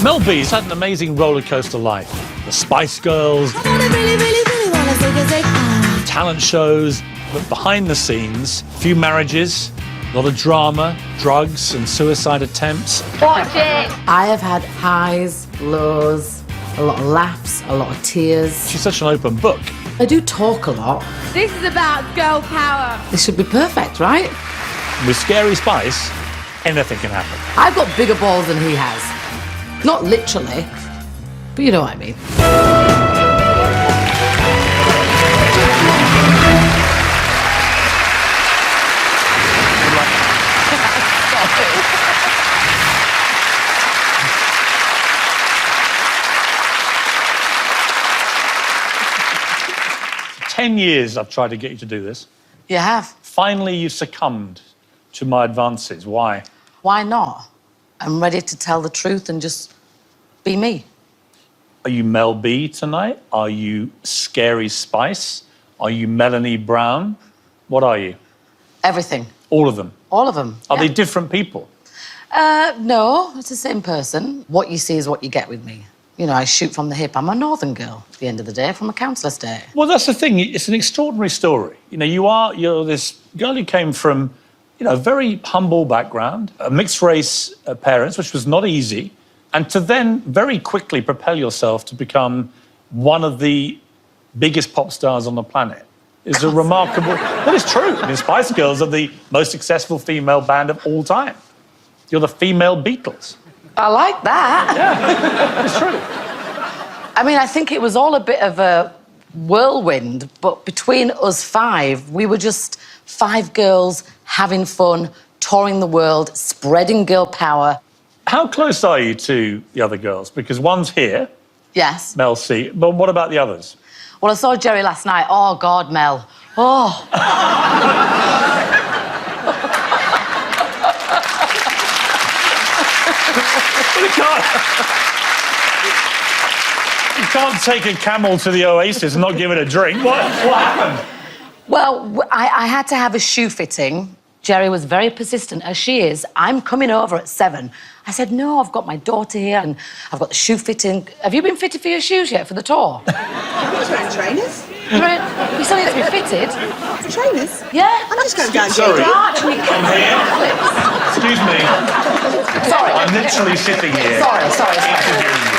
Mel B's had an amazing roller coaster life. The Spice Girls, talent shows, but behind the scenes, a few marriages, a lot of drama, drugs and suicide attempts. Watch it! I have had highs, lows, a lot of laughs, a lot of tears. She's such an open book. I do talk a lot. This is about girl power. This should be perfect, right? With Scary Spice, anything can happen. I've got bigger balls than he has. Not literally, but you know what I mean. For 10 years I've tried to get you to do this. You have. Finally, you succumbed to my advances. Why? Why not? I'm ready to tell the truth and just be me. Are you Mel B tonight? Are you Scary Spice? Are you Melanie Brown? What are you? Everything. All of them? All of them. Are they different people? No, it's the same person. What you see is what you get with me. You know, I shoot from the hip. I'm a northern girl at the end of the day, from a council estate. Well, that's the thing. It's an extraordinary story. You know, you're this girl who came from, you know, a very humble background, mixed race parents, which was not easy, and to then very quickly propel yourself to become one of the biggest pop stars on the planet is a remarkable... Well, it's true. I mean, Spice Girls are the most successful female band of all time. You're the female Beatles. I like that. Yeah, it's true. I mean, I think it was all a bit of a whirlwind, but between us five, we were just 5 girls having fun, touring the world, spreading girl power. How close are you to the other girls? Because one's here, Yes. Mel C, but what about the others? Well, I saw Geri last night. Oh, God, Mel. Oh. You can't take a camel to the Oasis and not give it a drink. What happened? Well, I had to have a shoe fitting. Geri was very persistent, as she is. I'm coming over at 7. I said, no, I've got my daughter here and I've got the shoe fitting. Have you been fitted for your shoes yet for the tour? What's wearing trainers? You still need to be fitted. Trainers? Yeah? I'm just going down. Sorry. I'm here. Excuse me. Sorry. I'm literally sitting here. Sorry. Interviewing you.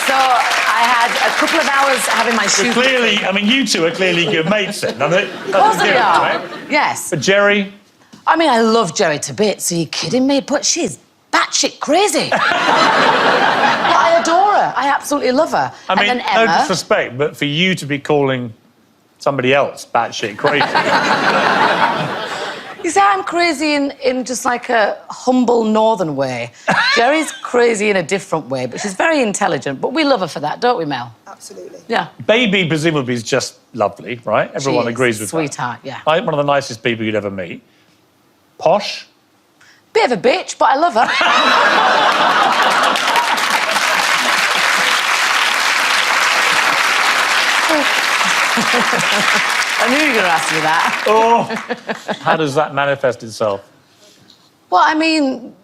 So I had a couple of hours having my shoe Clearly, I mean, you two are clearly good mates then. Of course they are. Right? Yes. But Geri? I mean, I love Geri to bits. Are you kidding me? But she's batshit crazy. But I adore her. I absolutely love her. I mean, and then Emma... no disrespect, but for you to be calling somebody else batshit crazy... You say I'm crazy in just like a humble northern way. Geri's crazy in a different way, but she's very intelligent. But we love her for that, don't we, Mel? Absolutely. Yeah. Baby, presumably, is just lovely, right? Everyone She is. agrees with Sweetheart, yeah. Right? One of the nicest people you'd ever meet. Posh? Bit of a bitch, but I love her. I knew you were going to ask me that. Oh, how does that manifest itself? Well, I mean,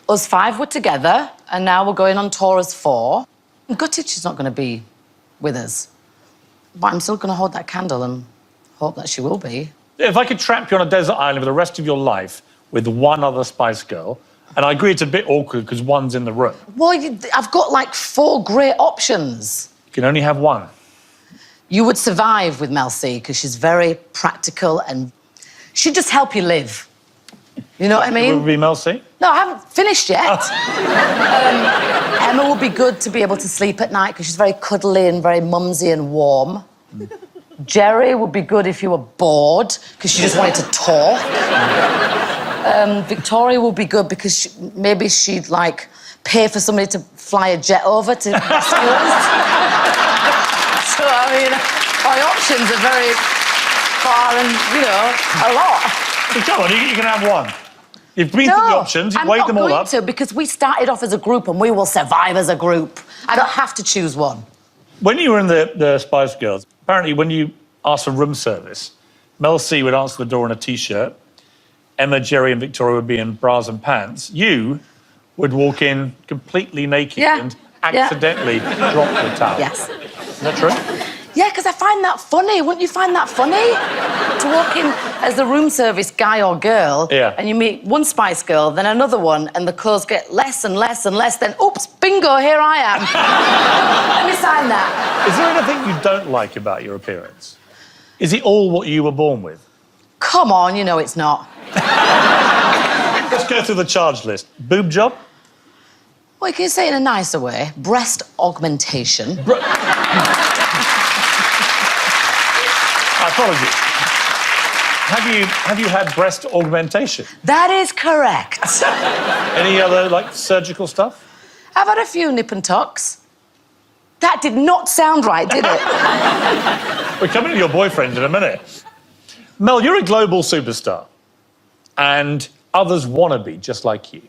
us 5 were together, and now we're going on tour as 4. I'm gutted she's not going to be with us. But I'm still going to hold that candle and hope that she will be. If I could trap you on a desert island for the rest of your life with one other Spice Girl, and I agree it's a bit awkward because one's in the room. Well, I've got, like, 4 great options. You can only have one. You would survive with Mel C because she's very practical and she'd just help you live. You know what I mean? Would be Mel C? No, I haven't finished yet. Emma would be good to be able to sleep at night because she's very cuddly and very mumsy and warm. Geri would be good if you were bored because she just wanted to talk. Victoria would be good because maybe she'd, like, pay for somebody to fly a jet over to rescue us. So, I mean, my options are very far and, you know, a lot. So come on, you can have one. You've been through the options, you've weighed them all up. I'm not going to, because we started off as a group and we will survive as a group. I don't have to choose one. When you were in the Spice Girls, apparently when you asked for room service, Mel C would answer the door in a T-shirt, Emma, Geri and Victoria would be in bras and pants. You would walk in completely naked Yeah. and accidentally drop the towel. Yes. Is that true? Yeah, because I find that funny. Wouldn't you find that funny? To walk in as the room service guy or girl, Yeah. and you meet one Spice Girl, then another one, and the clothes get less and less and less, then, oops, bingo, here I am. Let me sign that. Is there anything you don't like about your appearance? Is it all what you were born with? Come on, you know it's not. Let's go through the charge list. Boob job? Well, you can say it in a nicer way. Breast augmentation. Apologies. Have you had breast augmentation? That is correct. Any other, like, surgical stuff? I've had a few nip and tucks. That did not sound right, did it? We're coming to your boyfriend in a minute. Mel, you're a global superstar, and others want to be just like you.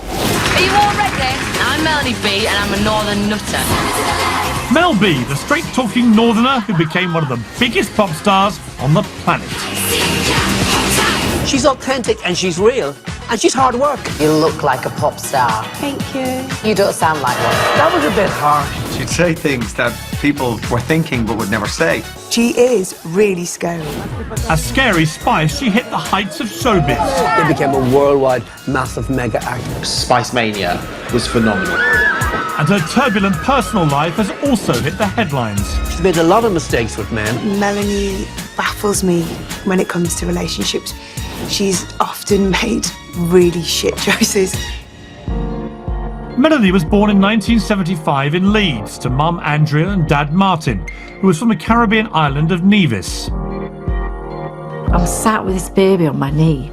Are you all ready? I'm Melanie B and I'm a northern nutter. Mel B, the straight-talking northerner who became one of the biggest pop stars on the planet. She's authentic and she's real and she's hard work. You look like a pop star. Thank you. You don't sound like one. That was a bit harsh. She'd say things that people were thinking but would never say. She is really scary. As Scary Spice, she hit the heights of showbiz. They became a worldwide, massive mega act. Spice Mania was phenomenal. And her turbulent personal life has also hit the headlines. She's made a lot of mistakes with men. Melanie baffles me when it comes to relationships. She's often made really shit choices. Melanie was born in 1975 in Leeds to mum Andrea and dad Martin, who was from the Caribbean island of Nevis. I'm sat with this baby on my knee,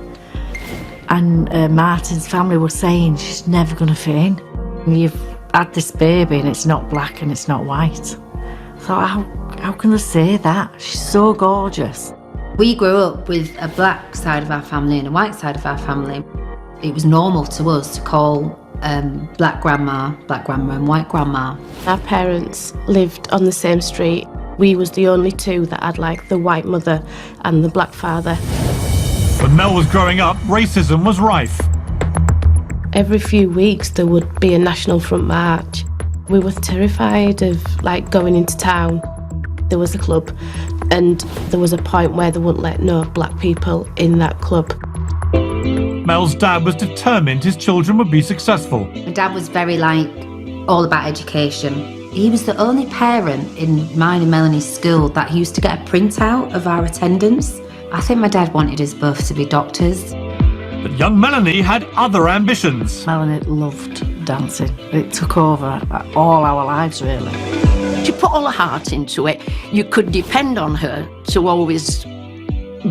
and Martin's family were saying she's never going to fit in. You've had this baby and it's not black and it's not white. I thought, how can they say that? She's so gorgeous. We grew up with a black side of our family and a white side of our family. It was normal to us to call black grandma and white grandma. Our parents lived on the same street. We was the only two that had like the white mother and the black father. When Mel was growing up, racism was rife. Every few weeks there would be a National Front march. We were terrified of like going into town. There was a club and there was a point where they wouldn't let no black people in that club. Mel's dad was determined his children would be successful. My dad was very all about education. He was the only parent in mine and Melanie's school that used to get a printout of our attendance. I think my dad wanted us both to be doctors. But young Melanie had other ambitions. Melanie loved dancing. It took over all our lives, really. She put all her heart into it. You could depend on her to always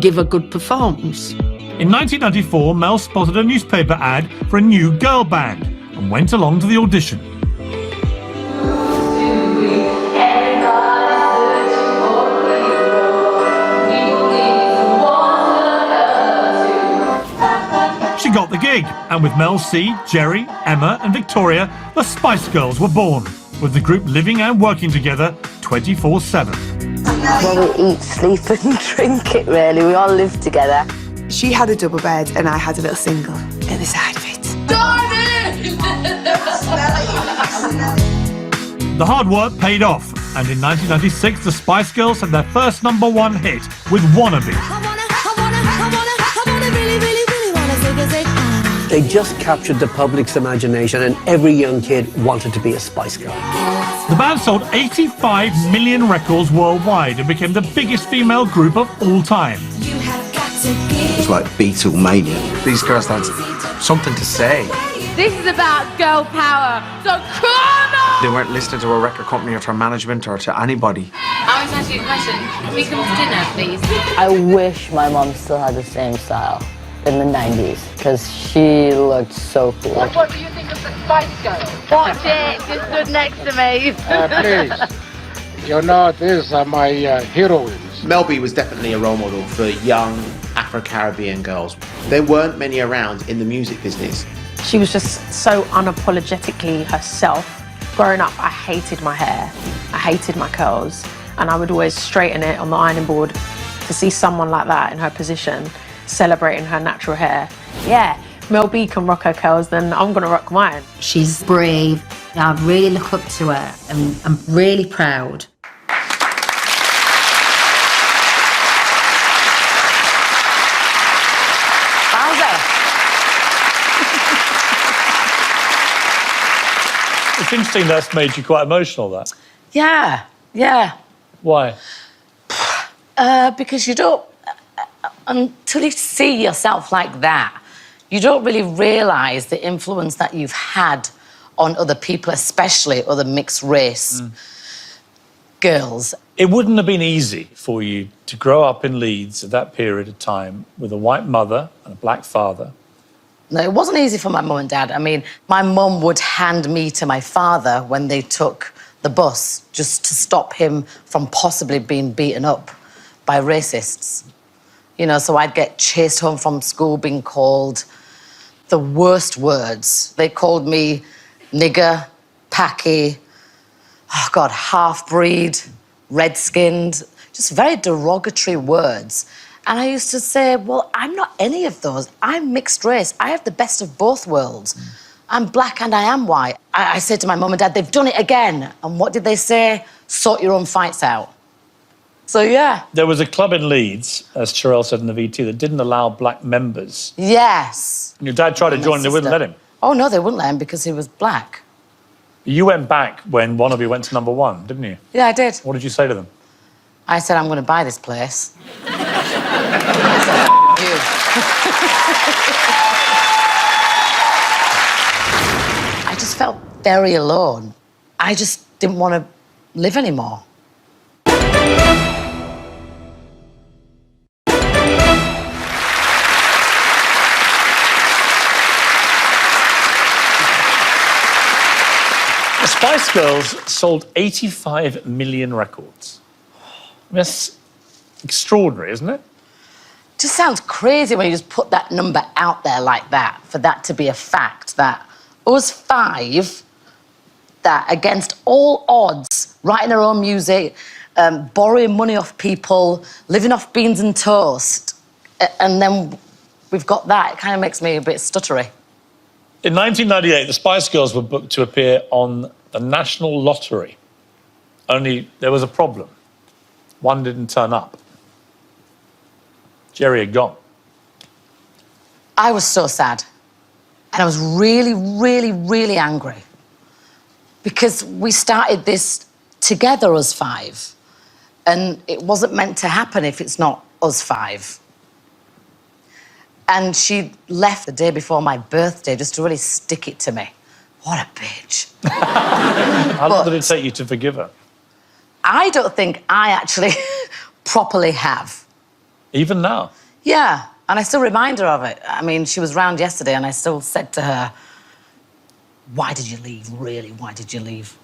give a good performance. In 1994, Mel spotted a newspaper ad for a new girl band and went along to the audition. She got the gig, and with Mel C, Geri, Emma and Victoria, the Spice Girls were born, with the group living and working together 24/7. Well, we eat, sleep and drink it, really. We all live together. She had a double bed and I had a little single at the side of it. The hard work paid off, and in 1996, the Spice Girls had their first #1 hit with Wannabe. They just captured the public's imagination and every young kid wanted to be a Spice Girl. The band sold 85 million records worldwide and became the biggest female group of all time. It was like Beatlemania. These girls had something to say. This is about girl power, so come on! They weren't listening to a record company or to management or to anybody. I want to ask you a question. Can we come to dinner, please? I wish my mum still had the same style in the 90s, because she looked so cool. What do you think of the Spice Girls? Watch it, she stood next to me. Please, you know, these are my heroines. Mel B was definitely a role model for young Afro-Caribbean girls. There weren't many around in the music business. She was just so unapologetically herself. Growing up, I hated my hair. I hated my curls. And I would always straighten it on the ironing board. To see someone like that in her position, celebrating her natural hair. Yeah, Mel B can rock her curls, then I'm going to rock mine. She's brave. I really look up to her and I'm really proud. It's interesting that's made you quite emotional, that. Yeah, yeah. Why? Because you don't, until you see yourself like that, you don't really realise the influence that you've had on other people, especially other mixed race girls. It wouldn't have been easy for you to grow up in Leeds at that period of time with a white mother and a black father. No, it wasn't easy for my mum and dad. I mean, my mum would hand me to my father when they took the bus just to stop him from possibly being beaten up by racists. You know, so I'd get chased home from school being called the worst words. They called me nigger, packy, oh God, half-breed, red-skinned, just very derogatory words. And I used to say, well, I'm not any of those. I'm mixed race. I have the best of both worlds. I'm black and I am white. I said to my mum and dad, they've done it again. And what did they say? Sort your own fights out. So, yeah. There was a club in Leeds, as Sherelle said in the VT, that didn't allow black members. Yes. And your dad tried to join and they wouldn't let him. Oh, no, they wouldn't let him because he was black. You went back when Wannabe went to #1, didn't you? Yeah, I did. What did you say to them? I said, I'm going to buy this place. I just felt very alone. I just didn't want to live anymore. The Spice Girls sold 85 million records. That's extraordinary, isn't it? Just sounds crazy when you just put that number out there like that, for that to be a fact, that us five, that against all odds, writing our own music, borrowing money off people, living off beans and toast, and then we've got that. It kind of makes me a bit stuttery. In 1998, the Spice Girls were booked to appear on the National Lottery. Only there was a problem. One didn't turn up. Geri had gone. I was so sad. And I was really, really, really angry. Because we started this together, us five. And it wasn't meant to happen if it's not us five. And she left the day before my birthday just to really stick it to me. What a bitch. How long did it take you to forgive her? I don't think I actually properly have. Even now? Yeah, and I still remind her of it. I mean, she was round yesterday and I still said to her, why did you leave, really? Why did you leave?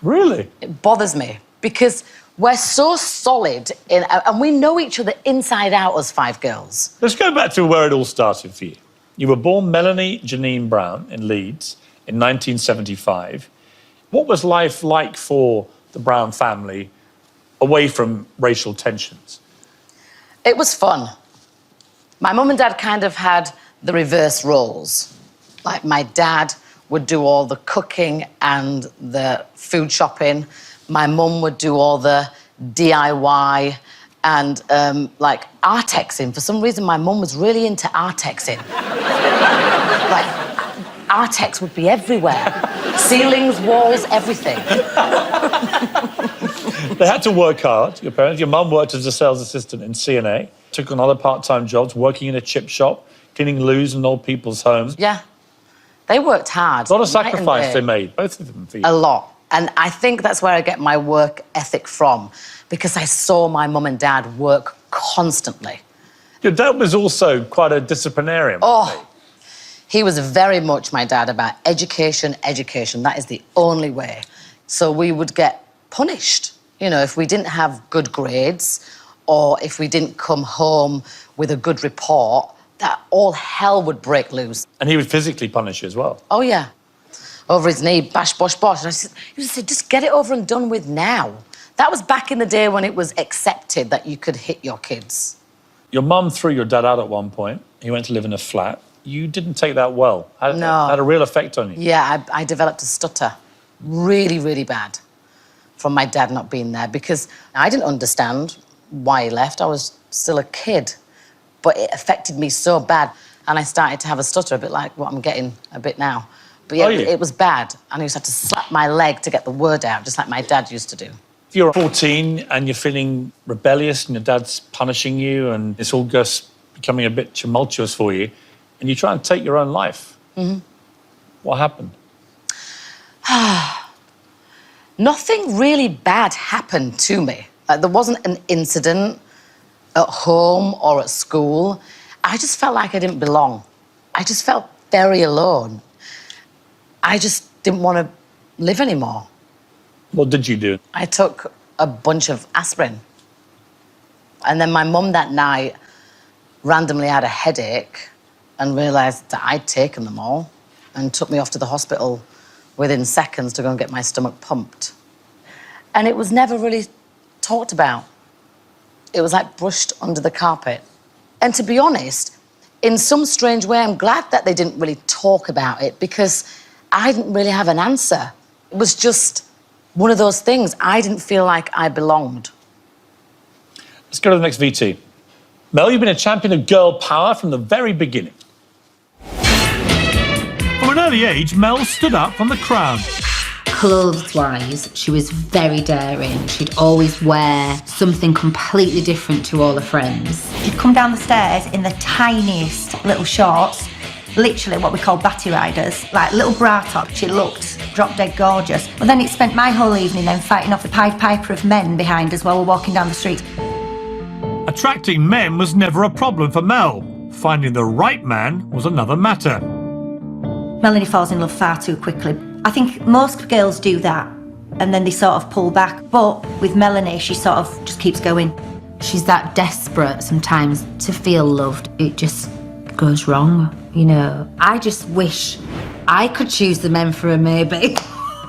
Really? It bothers me because we're so solid in, and we know each other inside out as five girls. Let's go back to where it all started for you. You were born Melanie Janine Brown in Leeds in 1975. What was life like for the Brown family away from racial tensions? It was fun. My mum and dad kind of had the reverse roles. Like my dad would do all the cooking and the food shopping. My mum would do all the DIY and like artexing. For some reason, my mum was really into artexing. Like, artex would be everywhere. Ceilings, walls, everything. They had to work hard, your parents. Your mum worked as a sales assistant in C&A, took on other part-time jobs, working in a chip shop, cleaning loos in old people's homes. Yeah. They worked hard. A lot of sacrifice they made, both of them for you. A lot. And I think that's where I get my work ethic from, because I saw my mum and dad work constantly. Your dad was also quite a disciplinarian. Oh, he was very much, my dad, about education, education. That is the only way. So we would get punished, you know, if we didn't have good grades or if we didn't come home with a good report, that all hell would break loose. And he would physically punish you as well. Oh, yeah. Over his knee, bash, bosh, bosh. And he used to say, just get it over and done with now. That was back in the day when it was accepted that you could hit your kids. Your mum threw your dad out at one point. He went to live in a flat. you didn't take that well. No. Had a real effect on you. Yeah, I developed a stutter. Really, really bad. From my dad not being there, because I didn't understand why he left. I was still a kid. But it affected me so bad. And I started to have a stutter, a bit like what I'm getting a bit now. But yeah, it was bad. And I used to have to slap my leg to get the word out, just like my dad used to do. If you're 14 and you're feeling rebellious and your dad's punishing you and it's all just becoming a bit tumultuous for you, and you try and take your own life, what happened? Nothing really bad happened to me. There wasn't an incident at home or at school. I just felt like I didn't belong. I just felt very alone. I just didn't want to live anymore. What did you do? I took a bunch of aspirin. And then my mum that night randomly had a headache and realised that I'd taken them all and took me off to the hospital within seconds to go and get my stomach pumped. And it was never really talked about. It was like brushed under the carpet. And to be honest, in some strange way, I'm glad that they didn't really talk about it because I didn't really have an answer. It was just one of those things. I didn't feel like I belonged. Let's go to the next VT. Mel, you've been a champion of girl power from the very beginning. From an early age, Mel stood up from the crowd. Clothes-wise, she was very daring. She'd always wear something completely different to all her friends. She'd come down the stairs in the tiniest little shorts, literally what we call batty riders, like little bra top. She looked drop-dead gorgeous. But then it spent my whole evening then fighting off the Pied Piper of men behind us while we're walking down the street. Attracting men was never a problem for Mel. Finding the right man was another matter. Melanie falls in love far too quickly. I think most girls do that, and then they sort of pull back. But with Melanie, she sort of just keeps going. She's that desperate sometimes to feel loved. It just goes wrong, you know. I just wish I could choose the men for her, maybe.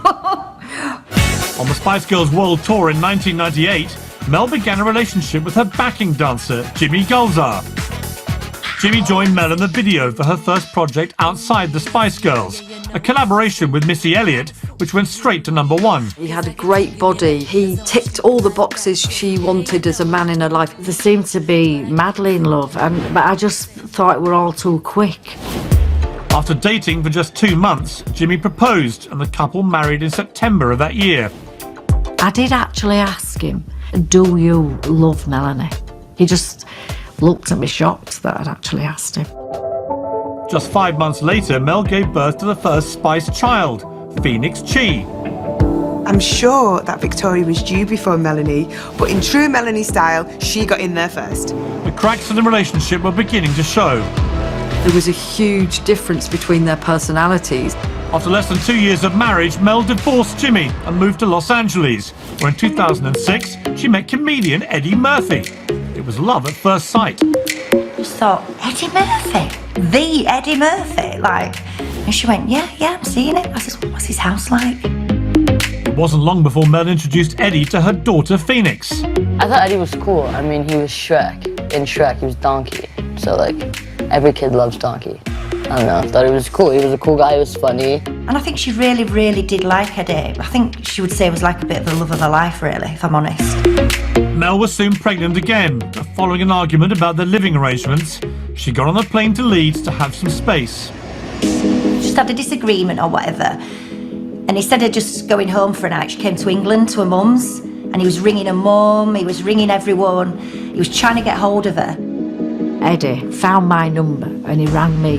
On the Spice Girls World Tour in 1998, Mel began a relationship with her backing dancer, Jimmy Gulzar. Jimmy joined Mel in the video for her first project outside the Spice Girls, a collaboration with Missy Elliott, which went straight to #1. He had a great body. He ticked all the boxes she wanted as a man in her life. They seemed to be madly in love, but I just thought it were all too quick. After dating for just 2 months, Jimmy proposed and the couple married in September of that year. I did actually ask him, do you love Melanie? He just looked at me shocked that I'd actually asked him. Just 5 months later, Mel gave birth to the first Spice child, Phoenix Chi. I'm sure that Victoria was due before Melanie, but in true Melanie style, she got in there first. The cracks in the relationship were beginning to show. There was a huge difference between their personalities. After less than 2 years of marriage, Mel divorced Jimmy and moved to Los Angeles, where in 2006 she met comedian Eddie Murphy. It was love at first sight. I just thought, Eddie Murphy? The Eddie Murphy? Like, and she went, yeah, I'm seeing it. I said, what's his house like? It wasn't long before Mel introduced Eddie to her daughter Phoenix. I thought Eddie was cool. I mean, he was Shrek. In Shrek, he was Donkey. So, like, every kid loves Donkey. I don't know, I thought he was cool. He was a cool guy, he was funny. And I think she really, really did like Eddie. I think she would say it was like a bit of the love of her life, really, if I'm honest. Mel was soon pregnant again, but following an argument about their living arrangements, she got on a plane to Leeds to have some space. Just had a disagreement or whatever. And instead of just going home for a night, she came to England to her mum's, and he was ringing her mum, he was ringing everyone, he was trying to get hold of her. Eddie found my number and he rang me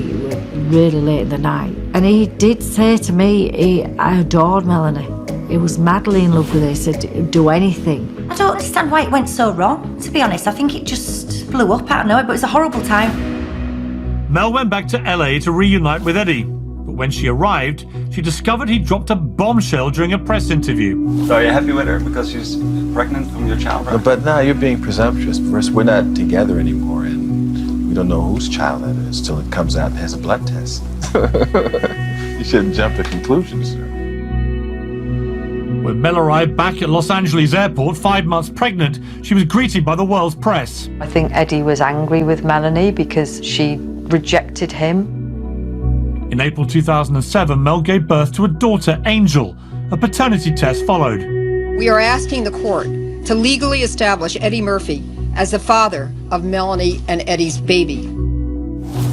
really late in the night. And he did say to me, I adored Melanie. He was madly in love with her. He said, do anything. I don't understand why it went so wrong, to be honest. I think it just blew up out of nowhere, but it was a horrible time. Mel went back to LA to reunite with Eddie. But when she arrived, she discovered he dropped a bombshell during a press interview. So are you happy with her because she's pregnant from your child? Right? But now you're being presumptuous. First, we're not together anymore, and we don't know whose child that is till it comes out and has a blood test. You shouldn't jump to conclusions, sir. When Mel arrived back at Los Angeles airport, 5 months pregnant, she was greeted by the world's press. I think Eddie was angry with Melanie because she rejected him. In April 2007, Mel gave birth to a daughter, Angel. A paternity test followed. We are asking the court to legally establish Eddie Murphy as the father of Melanie and Eddie's baby.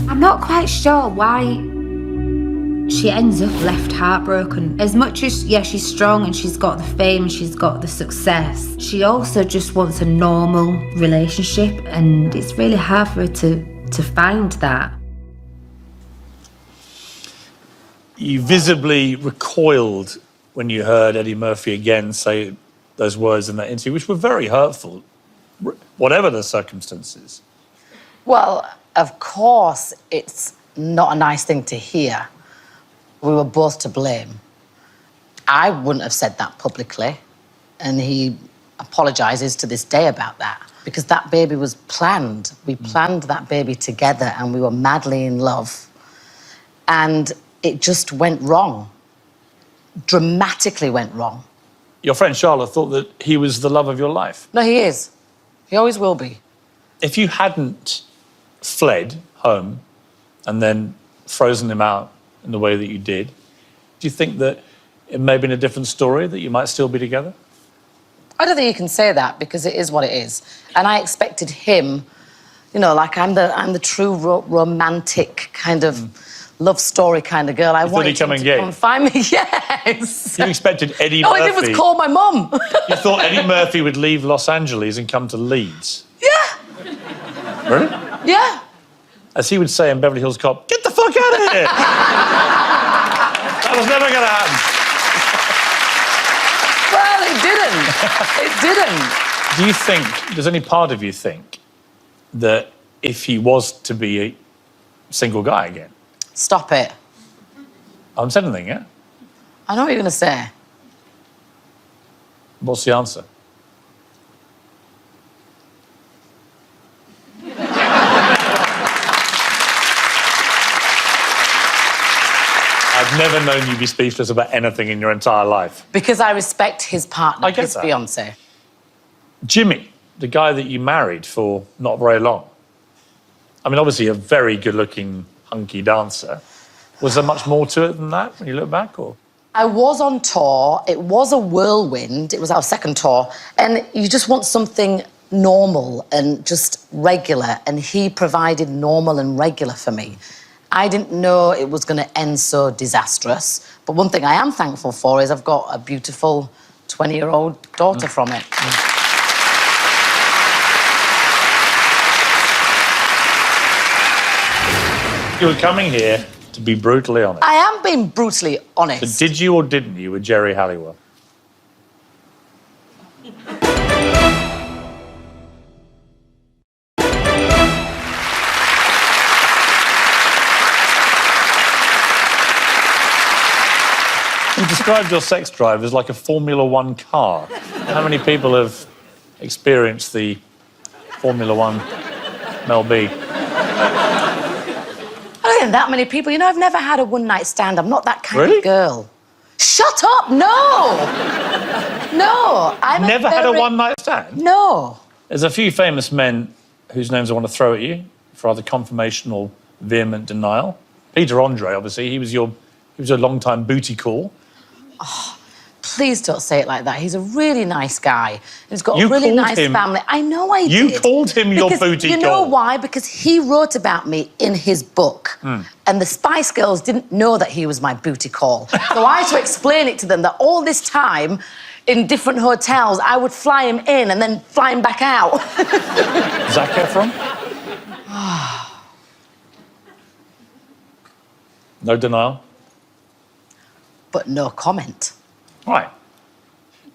I'm not quite sure why she ends up left heartbroken. As much as, yeah, she's strong and she's got the fame, she's got the success, she also just wants a normal relationship, and it's really hard for her to find that. You visibly recoiled when you heard Eddie Murphy again say those words in that interview, which were very hurtful, whatever the circumstances. Well, of course, it's not a nice thing to hear. We were both to blame. I wouldn't have said that publicly, and he apologises to this day about that, because that baby was planned. We planned that baby together, and we were madly in love. And it just went wrong. Dramatically went wrong. Your friend Charlotte thought that he was the love of your life. No, he is. He always will be. If you hadn't fled home and then frozen him out in the way that you did, do you think that it may have been a different story, that you might still be together? I don't think you can say that, because it is what it is. And I expected him, you know, like I'm the true romantic kind of love story kind of girl. I wanted him to come find me. Yes. You expected Eddie Murphy. All I did was call my mum. You thought Eddie Murphy would leave Los Angeles and come to Leeds? Yeah. Really? Yeah. As he would say in Beverly Hills Cop, get the fuck out of here! That was never going to happen. Well, it didn't. It didn't. Do you think, does any part of you think that if he was to be a single guy again? Stop it. I haven't said anything yet. I know what you're going to say. What's the answer? I've never known you be speechless about anything in your entire life. Because I respect his partner, his fiancé. Jimmy, the guy that you married for not very long. I mean, obviously a very good-looking, hunky dancer. Was there much more to it than that when you look back, or? I was on tour. It was a whirlwind. It was our second tour. And you just want something normal and just regular. And he provided normal and regular for me. I didn't know it was going to end so disastrous. But one thing I am thankful for is I've got a beautiful 20-year-old daughter from it. You were coming here to be brutally honest. I am being brutally honest. So did you or didn't you with Geri Halliwell? You described your sex drive as like a Formula One car. How many people have experienced the Formula One Mel B? I don't think that many people. You know, I've never had a one-night stand. I'm not that kind of girl. Shut up! No! No, I'm never had a one-night stand? No. There's a few famous men whose names I want to throw at you for either confirmation or vehement denial. Peter Andre, obviously, he was your long-time booty call. Oh, please don't say it like that. He's a really nice guy. He's got a really nice family. I know I did. You called him your booty call. You know why? Because he wrote about me in his book. And the Spice Girls didn't know that he was my booty call. So I had to explain it to them that all this time, in different hotels, I would fly him in and then fly him back out. Zac Efron? No denial? But no comment. Right.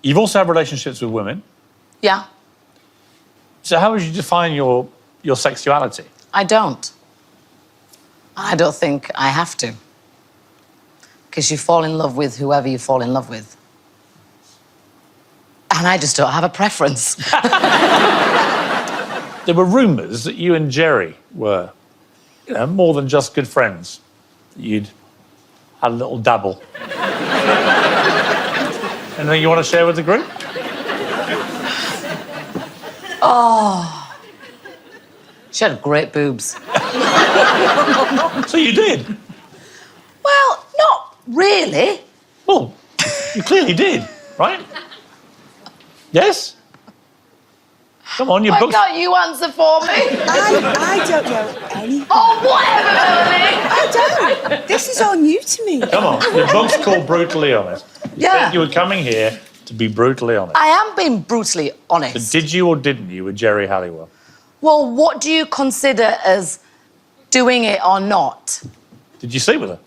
You've also had relationships with women. Yeah. So how would you define your sexuality? I don't. I don't think I have to. Because you fall in love with whoever you fall in love with. And I just don't have a preference. There were rumours that you and Geri were, you know, more than just good friends. You'd had a little dabble. Anything you want to share with the group? Oh. She had great boobs. So you did? Really? Well, you clearly did, right? Yes? Come on, your Why books... can't you answer for me? I don't know anything. Oh, whatever, Melanie. I don't. This is all new to me. Come on, your book's called Brutally Honest. You said you were coming here to be brutally honest. I am being brutally honest. So did you or didn't you with Geri Halliwell? Well, what do you consider as doing it or not? Did you sleep with her?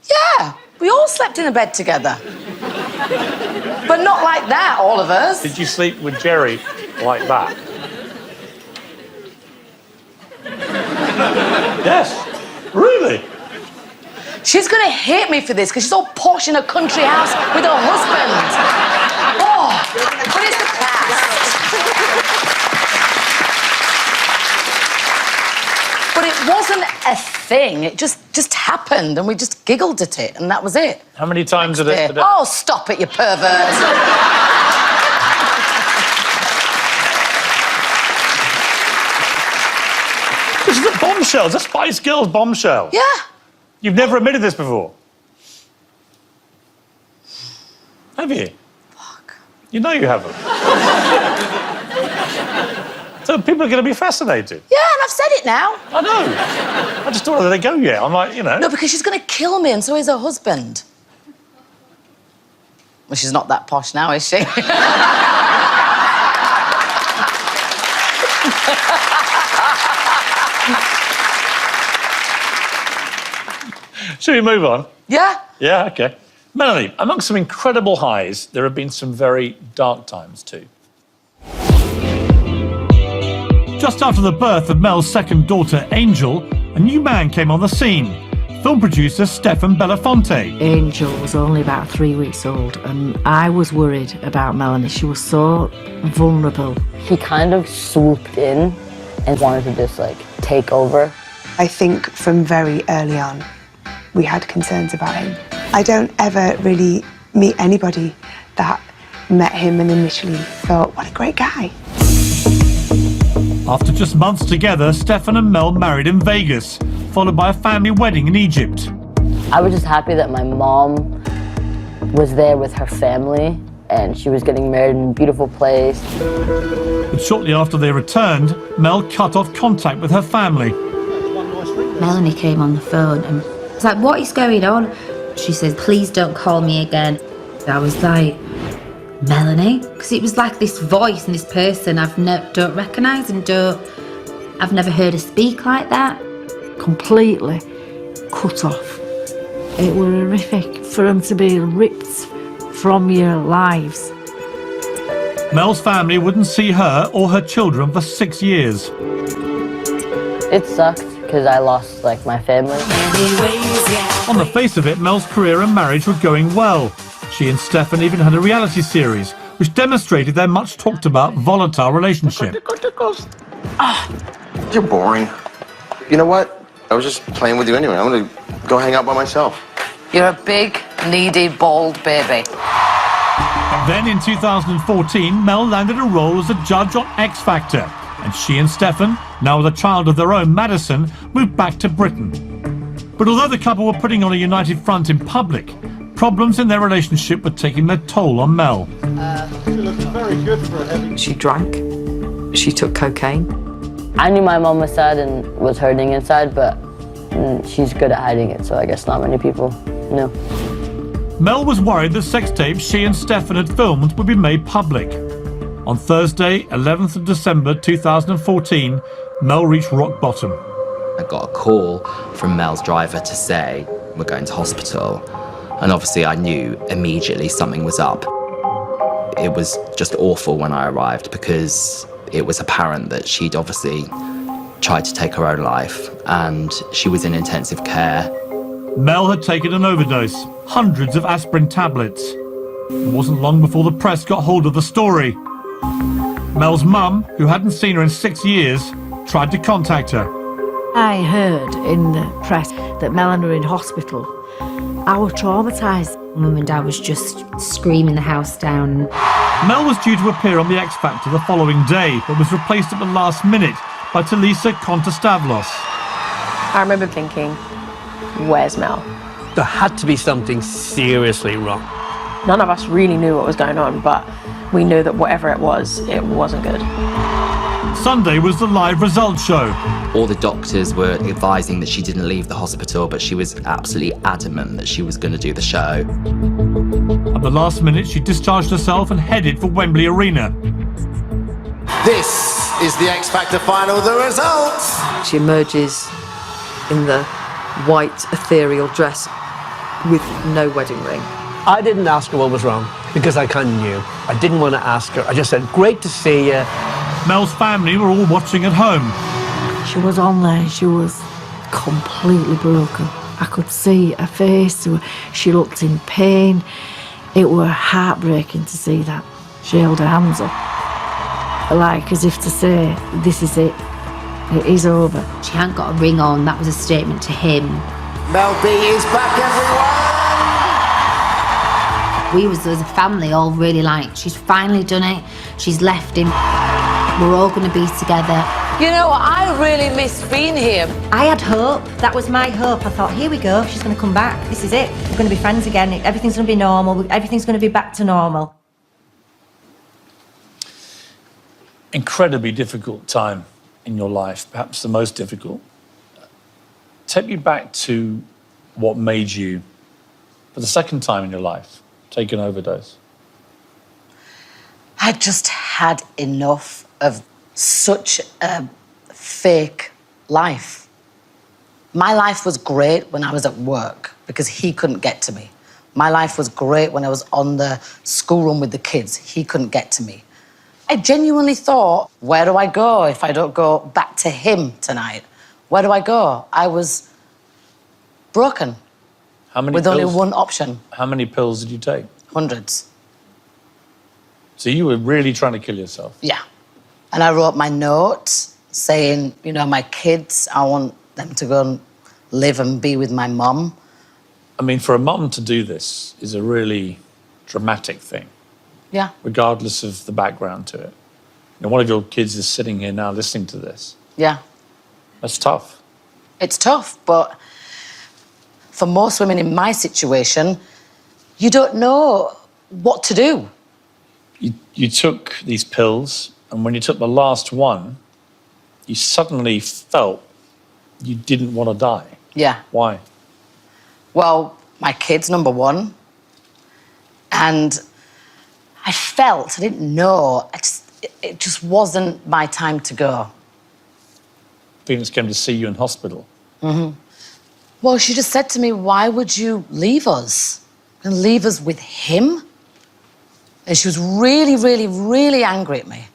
Yeah, we all slept in a bed together. But not like that, all of us. Did you sleep with Geri like that? Yes. Really? She's going to hate me for this because she's all posh in a country house with her husband. Oh, but it's the past. But it wasn't a thing. It just happened and we just giggled at it and that was it. How many times did it... Oh, stop it, you pervert. This is a bombshell. It's a Spice Girls bombshell. Yeah. You've never admitted this before. Have you? Fuck. You know you haven't. So people are going to be fascinated. Yeah, and I've said it now. I know. I just don't let it go yet. I'm like, you know. No, because she's going to kill me and so is her husband. Well, she's not that posh now, is she? Should we move on? Yeah. Yeah, OK. Melanie, amongst some incredible highs, there have been some very dark times too. Just after the birth of Mel's second daughter, Angel, a new man came on the scene. Film producer Stefan Belafonte. Angel was only about 3 weeks old and I was worried about Melanie. She was so vulnerable. He kind of swooped in and wanted to just, like, take over. I think from very early on, we had concerns about him. I don't ever really meet anybody that met him and initially thought, what a great guy. After just months together, Stefan and Mel married in Vegas, followed by a family wedding in Egypt. I was just happy that my mom was there with her family and she was getting married in a beautiful place. But shortly after they returned, Mel cut off contact with her family. Melanie came on the phone and was like, what is going on? She says, please don't call me again. I was like, Melanie? Because it was like this voice and this person don't recognise and I've never heard her speak like that. Completely cut off. It was horrific for them to be ripped from your lives. Mel's family wouldn't see her or her children for 6 years. It sucked because I lost, like, my family. On the face of it, Mel's career and marriage were going well. She and Stefan even had a reality series, which demonstrated their much talked about volatile relationship. You're boring. You know what? I was just playing with you anyway. I'm gonna go hang out by myself. You're a big, needy, bald baby. Then in 2014, Mel landed a role as a judge on X Factor, and she and Stefan, now with a child of their own, Madison, moved back to Britain. But although the couple were putting on a united front in public, problems in their relationship were taking their toll on Mel. She drank. She took cocaine. I knew my mom was sad and was hurting inside, but she's good at hiding it, so I guess not many people knew. Mel was worried that sex tapes she and Stefan had filmed would be made public. On Thursday, 11th of December 2014, Mel reached rock bottom. I got a call from Mel's driver to say, we're going to hospital. And obviously I knew immediately something was up. It was just awful when I arrived because it was apparent that she'd obviously tried to take her own life and she was in intensive care. Mel had taken an overdose, hundreds of aspirin tablets. It wasn't long before the press got hold of the story. Mel's mum, who hadn't seen her in 6 years, tried to contact her. I heard in the press that Melanie were in hospital. I was traumatised. Mum and Dad was just screaming the house down. Mel was due to appear on the X Factor the following day, but was replaced at the last minute by Talisa Kontostavlos. I remember thinking, where's Mel? There had to be something seriously wrong. None of us really knew what was going on, but we knew that whatever it wasn't good. Sunday was the live results show. All the doctors were advising that she didn't leave the hospital, but she was absolutely adamant that she was going to do the show. At the last minute, she discharged herself and headed for Wembley Arena. This is the X Factor final, the results. She emerges in the white ethereal dress with no wedding ring. I didn't ask her what was wrong because I kind of knew. I didn't want to ask her. I just said, great to see you. Mel's family were all watching at home. She was on there, she was completely broken. I could see her face, she looked in pain. It were heartbreaking to see that. She held her hands up, like as if to say, this is it is over. She hadn't got a ring on, that was a statement to him. Mel B is back, everyone! We was as a family all really like, she's finally done it, she's left him, we're all going to be together. You know, I really miss being here. I had hope. That was my hope. I thought, here we go, she's going to come back. This is it. We're going to be friends again. Everything's going to be normal. Everything's going to be back to normal. Incredibly difficult time in your life, perhaps the most difficult. Take me back to what made you, for the second time in your life, take an overdose. I just had enough of such a fake life. My life was great when I was at work because he couldn't get to me. My life was great when I was on the school run with the kids. He couldn't get to me. I genuinely thought, where do I go if I don't go back to him tonight? Where do I go? I was broken. How many with pills? only one option. How many pills did you take? Hundreds. So you were really trying to kill yourself? Yeah. And I wrote my note saying, you know, my kids, I want them to go and live and be with my mum. I mean, for a mum to do this is a really dramatic thing. Yeah. Regardless of the background to it. You know, one of your kids is sitting here now listening to this. Yeah. That's tough. It's tough, but for most women in my situation, you don't know what to do. You took these pills, and when you took the last one, you suddenly felt you didn't want to die. Yeah. Why? Well, my kids, number one. And I felt, I didn't know, it just wasn't my time to go. Phoenix came to see you in hospital. Mm-hmm. Well, she just said to me, why would you leave us? And leave us with him? And she was really, really, really angry at me.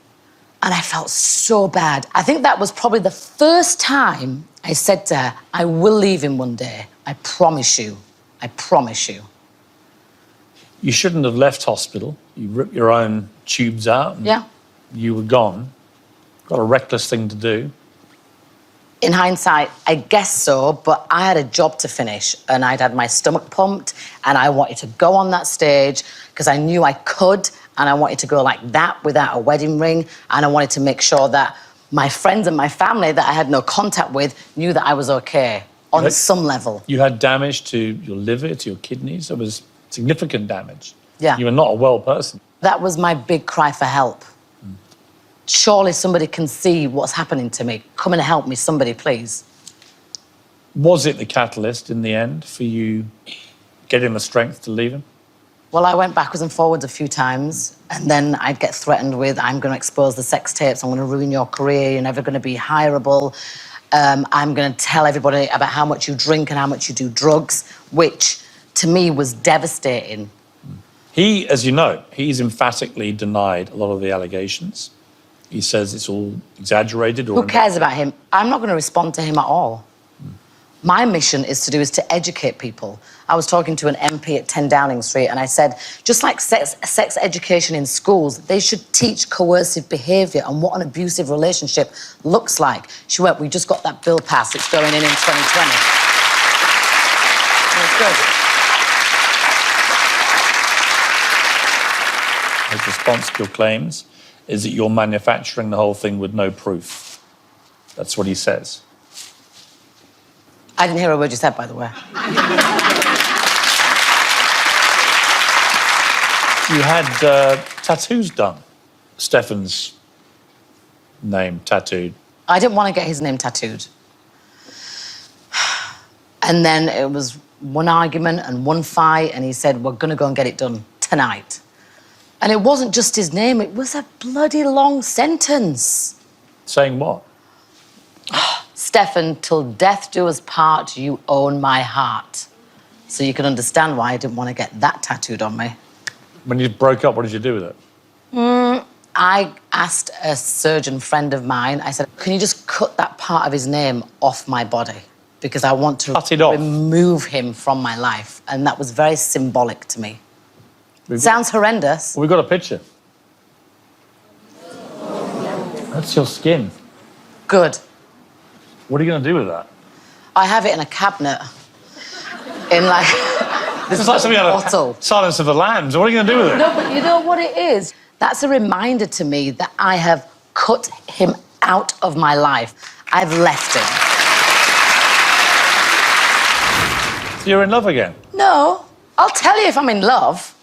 And I felt so bad. I think that was probably the first time I said to her, I will leave him one day. I promise you. I promise you. You shouldn't have left hospital. You ripped your own tubes out and yeah. You were gone. Got a reckless thing to do. In hindsight, I guess so, but I had a job to finish and I'd had my stomach pumped and I wanted to go on that stage because I knew I could and I wanted to go like that without a wedding ring and I wanted to make sure that my friends and my family that I had no contact with knew that I was okay on some level. You had damage to your liver, to your kidneys. There was significant damage. Yeah. You were not a well person. That was my big cry for help. Surely somebody can see what's happening to me. Come and help me, somebody, please. Was it the catalyst in the end for you getting the strength to leave him? Well, I went backwards and forwards a few times, and then I'd get threatened with, I'm going to expose the sex tapes, I'm going to ruin your career, you're never going to be hireable, I'm going to tell everybody about how much you drink and how much you do drugs, which to me was devastating. He, as you know, he's emphatically denied a lot of the allegations. He says it's all exaggerated. Or who cares about him? I'm not going to respond to him at all. My mission is to educate people. I was talking to an MP at 10 Downing Street and I said, just like sex education in schools, they should teach coercive behaviour and what an abusive relationship looks like. She went, we just got that bill passed, it's going in 2020. It was good. His response to your claims is that you're manufacturing the whole thing with no proof. That's what he says. I didn't hear a word you said, by the way. You had tattoos done. Stefan's name tattooed. I didn't want to get his name tattooed. And then it was one argument and one fight, and he said, we're going to go and get it done tonight. And it wasn't just his name, it was a bloody long sentence. Saying what? Stefan, till death do us part, you own my heart. So you can understand why I didn't want to get that tattooed on me. When you broke up, what did you do with it? I asked a surgeon friend of mine, I said, can you just cut that part of his name off my body? Because I want to remove him from my life. And that was very symbolic to me. Sounds horrendous. We've got a picture. That's your skin. Good. What are you going to do with that? I have it in a cabinet. In like this like something out bottle. of Silence of the Lambs. What are you going to do with it? No, but you know what it is? That's a reminder to me that I have cut him out of my life. I've left him. So you're in love again? No. I'll tell you if I'm in love.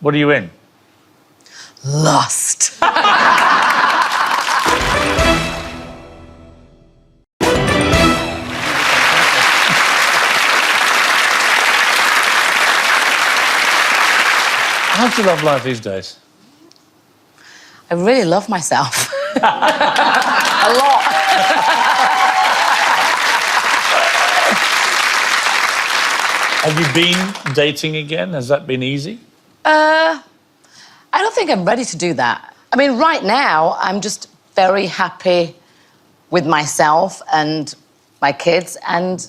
What are you in? Lust. How do you love life these days? I really love myself. A lot. Have you been dating again? Has that been easy? I don't think I'm ready to do that. I mean, right now, I'm just very happy with myself and my kids, and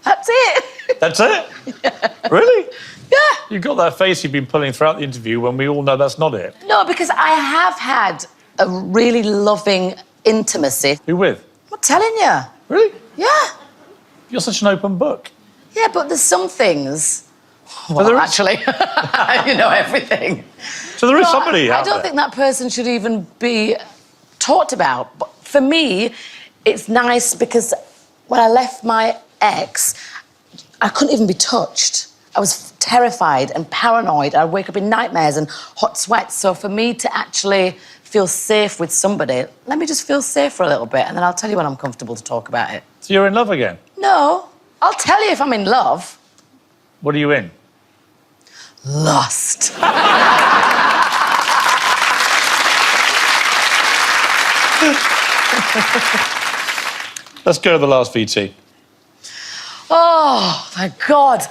that's it. That's it? Yeah. Really? Yeah. You've got that face you've been pulling throughout the interview when we all know that's not it. No, because I have had a really loving intimacy. Who with? I'm telling you. Really? Yeah. You're such an open book. Yeah, but there's some things... Well, actually, you know everything. So there is somebody out I don't think that person should even be talked about. But for me, it's nice because when I left my ex, I couldn't even be touched. I was terrified and paranoid. I'd wake up in nightmares and hot sweats. So for me to actually feel safe with somebody, let me just feel safe for a little bit, and then I'll tell you when I'm comfortable to talk about it. So you're in love again? No, I'll tell you if I'm in love. What are you in? Lust. Let's go to the last VT. Oh, thank God.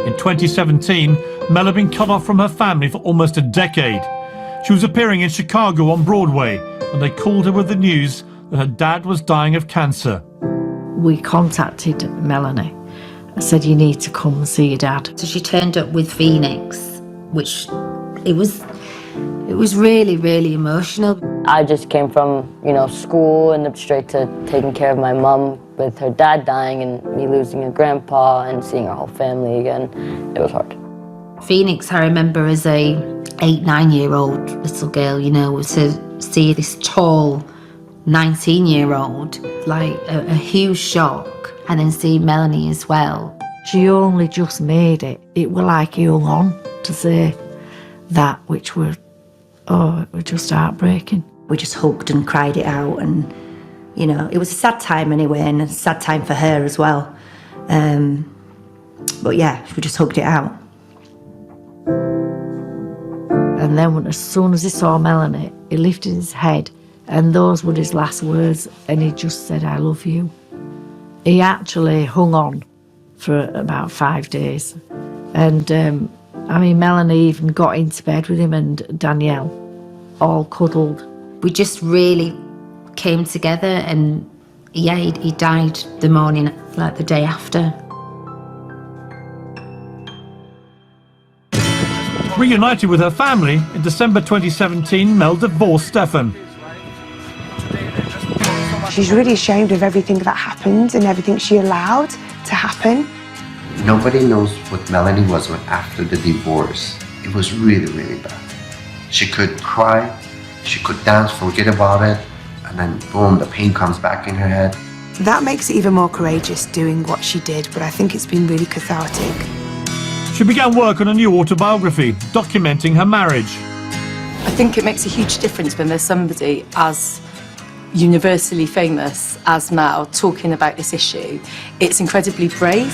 In 2017, Mel had been cut off from her family for almost a decade. She was appearing in Chicago on Broadway, and they called her with the news that her dad was dying of cancer. We contacted Melanie. I said, you need to come and see your dad. So she turned up with Phoenix, which it was really, really emotional. I just came from, school and straight to taking care of my mum with her dad dying and me losing a grandpa and seeing our whole family again. It was hard. Phoenix, I remember as a 8-9-year-old little girl, to see this tall 19-year-old, like a huge shock, and then see Melanie as well. She only just made it. It were like he hung on to say that, which were, it was just heartbreaking. We just hugged and cried it out, and, it was a sad time anyway, and a sad time for her as well. But yeah, we just hugged it out. And then as soon as he saw Melanie, he lifted his head, and those were his last words, and he just said, I love you. He actually hung on for about 5 days. And, Melanie even got into bed with him and Danielle, all cuddled. We just really came together, and he died the morning, like the day after. Reunited with her family, in December 2017, Mel divorced Stefan. She's really ashamed of everything that happened and everything she allowed to happen. Nobody knows what Melanie was after the divorce. It was really, really bad. She could cry, she could dance, forget about it, and then boom, the pain comes back in her head. That makes it even more courageous doing what she did, but I think it's been really cathartic. She began work on a new autobiography, documenting her marriage. I think it makes a huge difference when there's somebody as universally famous as Mel talking about this issue. It's incredibly brave.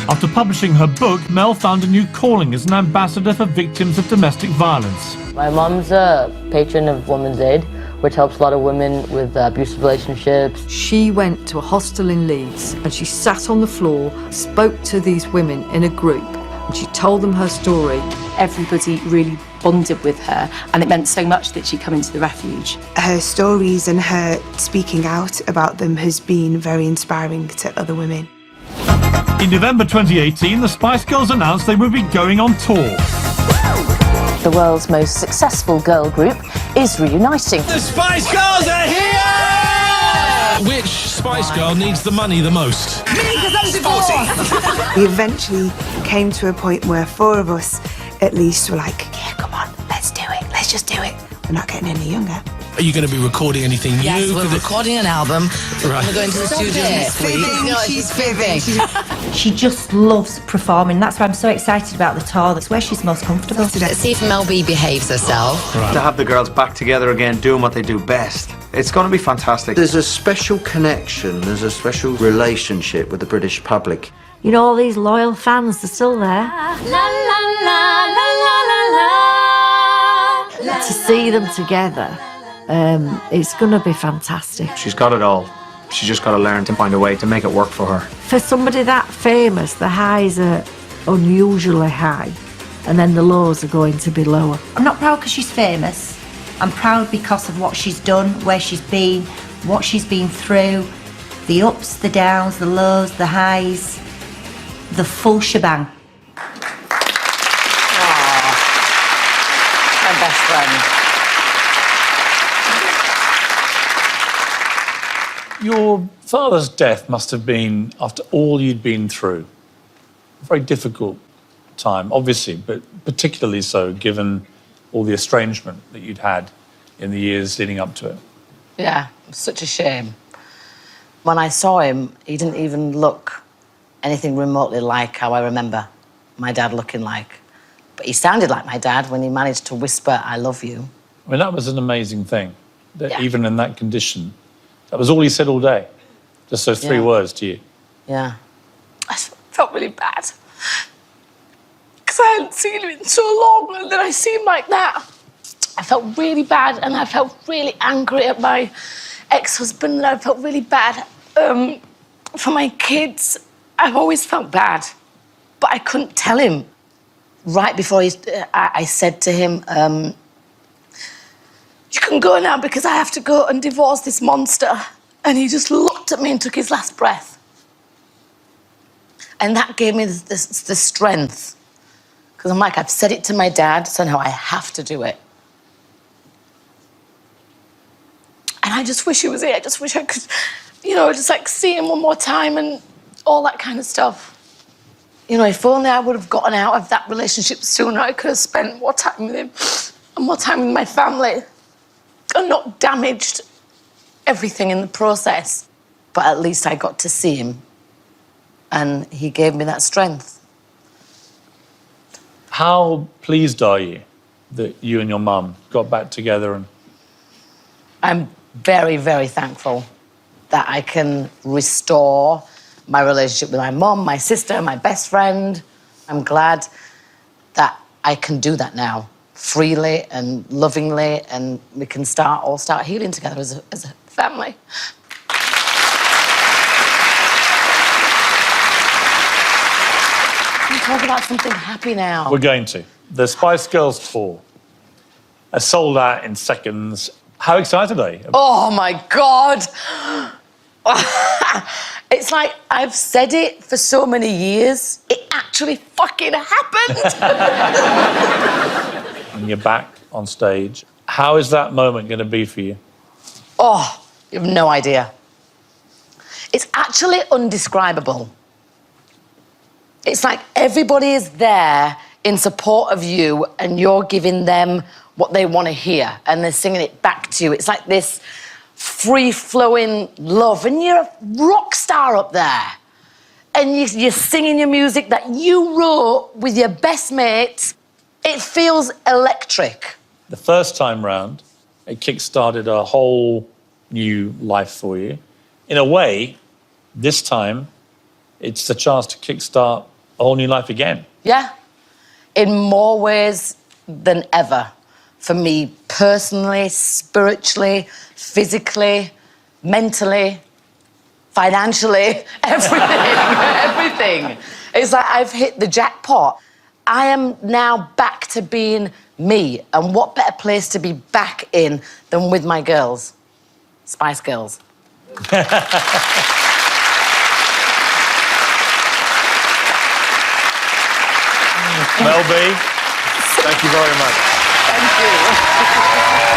After publishing her book, Mel found a new calling as an ambassador for victims of domestic violence. My mum's a patron of Women's Aid, which helps a lot of women with abusive relationships. She went to a hostel in Leeds and she sat on the floor, spoke to these women in a group, and she told them her story. Everybody really bonded with her, and it meant so much that she'd come into the refuge. Her stories and her speaking out about them has been very inspiring to other women. In November 2018, the Spice Girls announced they would be going on tour. The world's most successful girl group is reuniting. The Spice Girls are here! Which Spice Girl needs the money the most? Me, because I'm divorced! We eventually came to a point where 4 of us at least were like, yeah, come on, let's do it, let's just do it. We're not getting any younger. Are you going to be recording anything new? Yes, we're recording an album. Right. We're going to the studio next week. She's fibbing. She just loves performing. That's why I'm so excited about the tour. That's where she's most comfortable. Let's see if Mel B behaves herself. Right. To have the girls back together again, doing what they do best. It's going to be fantastic. There's a special connection, there's a special relationship with the British public. You know, all these loyal fans, they're still there. La la la la la la. To see them together, it's going to be fantastic. She's got it all. She's just got to learn to find a way to make it work for her. For somebody that famous, the highs are unusually high, and then the lows are going to be lower. I'm not proud because she's famous. I'm proud because of what she's done, where she's been, what she's been through, the ups, the downs, the lows, the highs, the full shebang. My best friend. Your father's death must have been, after all you'd been through, a very difficult time, obviously, but particularly so given all the estrangement that you'd had in the years leading up to it. Yeah, it was such a shame. When I saw him, he didn't even look anything remotely like how I remember my dad looking like. But he sounded like my dad when he managed to whisper, "I love you." I mean, that was an amazing thing, that even in that condition, that was all he said all day. Just those 3 words to you. Yeah. I felt really bad. Because I hadn't seen him in so long, and then I see him like that. I felt really bad, and I felt really angry at my ex-husband, and I felt really bad for my kids. I've always felt bad, but I couldn't tell him. Right before I said to him, "You can go now because I have to go and divorce this monster." And he just looked at me and took his last breath. And that gave me the strength. Because I'm like, I've said it to my dad, so now I have to do it. And I just wish he was here. I just wish I could, just like see him one more time and all that kind of stuff. You know, if only I would have gotten out of that relationship sooner, I could have spent more time with him and more time with my family and not damaged everything in the process. But at least I got to see him and he gave me that strength. How pleased are you that you and your mum got back together? And I'm very, very thankful that I can restore my relationship with my mum, my sister, my best friend. I'm glad that I can do that now, freely and lovingly, and we can all start healing together as a family. Can we talk about something happy now? we're going to. The Spice Girls tour are sold out in seconds. How excited are you? Oh, my God. It's like I've said it for so many years. It actually fucking happened. And you're back on stage. How is that moment going to be for you? Oh, you have no idea. It's actually undescribable. It's like everybody is there in support of you, and you're giving them what they want to hear, and they're singing it back to you. It's like this free-flowing love, and you're a rock star up there. And you're singing your music that you wrote with your best mate. It feels electric. The first time round, it kick-started a whole new life for you. In a way, this time, it's the chance to kick-start a whole new life again. Yeah, in more ways than ever. For me personally, spiritually, physically, mentally, financially, everything. It's like I've hit the jackpot. I am now back to being me, and what better place to be back in than with my girls, Spice Girls. Mel B, thank you very much. Thank you.